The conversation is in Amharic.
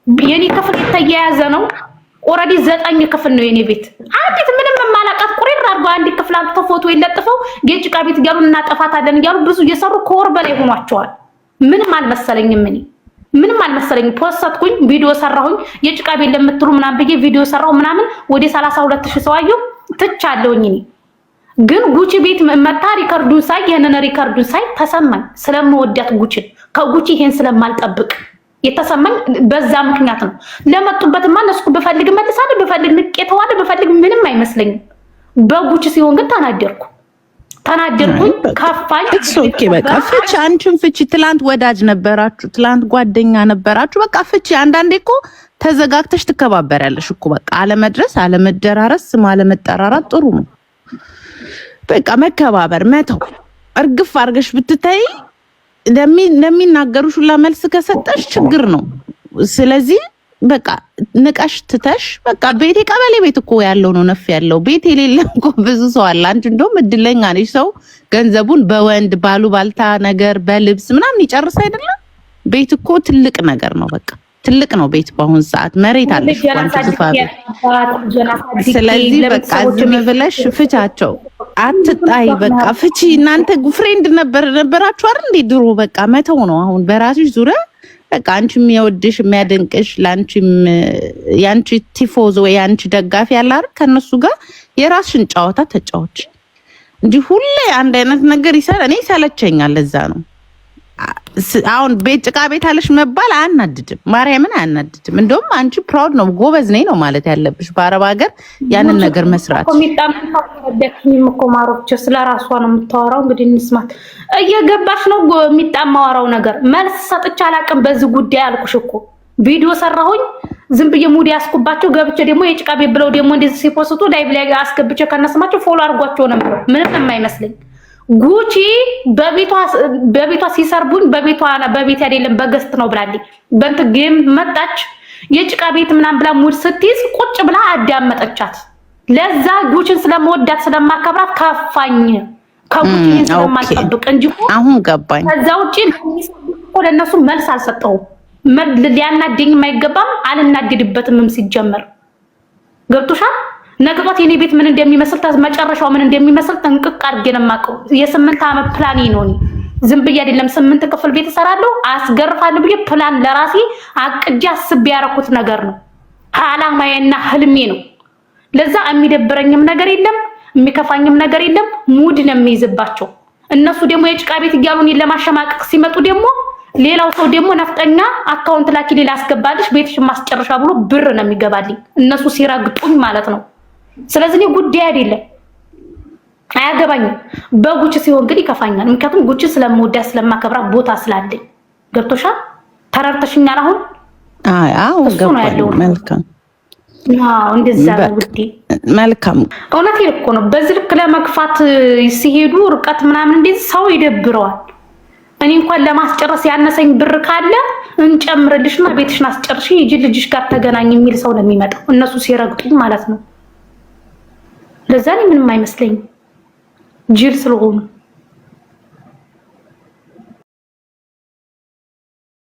የኔ ክፍል የተያያዘ ነው። ኦሬዲ 9 ክፍል ነው የኔ ቤት። አንዲት ምንም ማላቀት ቁሪር አድርገው አንዲት ክፍል አጥተው ፎቶ ይለጥፈው የጭቃ ቤት እያሉ እናጠፋታለን እያሉ ብዙ እየሰሩ ከወር በላይ ሆኗቸዋል። ምንም አልመሰለኝም። ምንም አልመሰለኝም። ፖስትኩኝ ቪዲዮ ሰራሁኝ የጭቃ ቤት ለምትሉ ምናምን ብዬ ቪዲዮ ሰራው ምናምን ወደ 32000 ሰው አየሁ ትቻለሁኝ። ግን ጉቺ ቤት መጣ ሪከርዱን ሳይ ያንን ሪከርዱን ሳይ ተሰማኝ። ስለምወዳት ጉቺ ከጉቺ ይሄን ስለማልጠብቅ የተሰማኝ በዛ ምክንያት ነው። ለመጡበትማ እነሱ በፈልግ መልሳለሁ፣ በፈልግ ንቄተዋለሁ፣ በፈልግ ምንም አይመስለኝም። በጉቺ ሲሆን ግን ተናደርኩኝ ከፋኝ። ኦኬ በቃ ፍቺ፣ አንቺም ፍቺ። ትላንት ወዳጅ ነበራችሁ፣ ትላንት ጓደኛ ነበራችሁ። በቃ ፍቺ። አንዳንዴ እኮ ተዘጋግተሽ ትከባበሪያለሽ እኮ በቃ አለመድረስ፣ አለመደራረስ፣ ስም አለመጠራራት ጥሩ ነው። በቃ መከባበር መተው እርግፍ አድርገሽ ብትታይ ለሚናገሩሽ ሁላ መልስ ከሰጠሽ ችግር ነው። ስለዚህ በቃ ንቀሽ ትተሽ በቃ ቤቴ ቀበሌ ቤት እኮ ያለው ነው ነፍ ያለው ቤት የሌለም እኮ ብዙ ሰው አለ። አንቺ እንደውም እድለኛ ነሽ። ሰው ገንዘቡን በወንድ ባሉ ባልታ ነገር በልብስ ምናምን ይጨርስ አይደለም። ቤት እኮ ትልቅ ነገር ነው። በቃ ትልቅ ነው ቤት። በአሁን ሰዓት መሬት አለሽ እንኳን ትፋብ። ስለዚህ በቃ ዝም ብለሽ ፍቻቸው፣ አትጣይ። በቃ ፍቺ። እናንተ ፍሬንድ ነበራችሁ አይደል እንዴ ድሮ? በቃ መተው ነው አሁን በራስሽ ዙሪያ። በቃ አንቺም የሚወድሽ የሚያደንቅሽ ላንቺም ያንቺ ቲፎዞ ወይ ያንቺ ደጋፊ ያለ አይደል? ከነሱ ጋር የራስሽን ጨዋታ ተጫወች እንጂ ሁሌ አንድ አይነት ነገር እኔ ሰለቸኛል። ለዛ ነው አሁን ቤት ጭቃ ቤት አለሽ መባል አያናድድም። ማርያምን አያናድድም። እንደውም አንቺ ፕራውድ ነው ጎበዝ ነኝ ነው ማለት ያለብሽ። በአረብ ሀገር ያንን ነገር መስራት ኮሚጣም እኮ ማሮች ስለራሷ ነው የምታወራው። እንግዲህ እንስማት። እየገባሽ ነው የሚጣማወራው ነገር መልስ ሰጥቻ አላቅም በዚህ ጉዳይ አልኩሽ እኮ። ቪዲዮ ሰራሁኝ ዝም ብዬ ሙዲ ያስኩባቸው ገብቼ ደግሞ የጭቃ ቤት ብለው ደግሞ እንደዚህ ሲፖስቱ ላይቭ ላይ አስገብቼ ከነስማቸው ፎሎ አድርጓቸው ነበር። ምንም የማይመስለኝ ጉቺ በቤቷ ሲሰርቡኝ በቤቴ አይደለም በገስት ነው ብላለኝ። በእንት ጌም መጣች የጭቃ ቤት ምናምን ብላ ሙድ ስትይዝ ቁጭ ብላ አዳመጠቻት። ለዛ ጉቺን ስለምወዳት ስለማከብራት ከፋኝ። ከጉቺ ስለማልጠብቅ እንጂ አሁን ገባኝ። ከዛ ውጪ ለነሱ መልስ አልሰጠሁም። ሊያናደኝ የማይገባም አልናደድበትም ሲጀመር። ገብቶሻል? ነግጧት የኔ ቤት ምን እንደሚመስል መጨረሻው ምን እንደሚመስል ጠንቅቅ አድርጌ ነው የማውቀው። የ8 ዓመት ፕላን ነው። ዝም ብዬ አይደለም 8 ክፍል ቤት እሰራለሁ አስገርፋለሁ ብዬ ፕላን ለራሴ አቅጄ አስቤ ያረኩት ነገር ነው። አላማዬና ህልሜ ነው። ለዛ የሚደብረኝም ነገር የለም የሚከፋኝም ነገር የለም። ሙድ ነው የሚይዝባቸው እነሱ። ደግሞ የጭቃ ቤት እያሉን ለማሸማቀቅ ሲመጡ ደግሞ ሌላው ሰው ደግሞ ነፍጠኛ አካውንት ላኪ ሌላ አስገባልሽ ቤትሽ ማስጨረሻ ብሎ ብር ነው የሚገባልኝ እነሱ ሲረግጡኝ ማለት ነው። ስለዚህ ነው ጉዳይ አይደለም አያገባኝም። በጉቺ ሲሆን ግን ይከፋኛል። ምክንያቱም ጉቺ ስለምወዳት ስለማከብራ ቦታ ስላለኝ። ገብቶሻል? ተረርተሽኛል አሁን? አዎ ገባኝ። መልካም እንደዛ ነው ውዴ። መልካም እውነቴን እኮ ነው። በዚህ ልክ ለመግፋት ሲሄዱ ርቀት ምናምን እንደዚህ ሰው ይደብረዋል። እኔ እንኳን ለማስጨረስ ያነሰኝ ብር ካለ እንጨምርልሽና ቤትሽን አስጨርሺ ሂጂ ልጅሽ ጋር ተገናኝ የሚል ሰው ነው የሚመጣው እነሱ ሲረግጡኝ ማለት ነው። ለዛ ምንም አይመስለኝም ጅል ስለሆኑ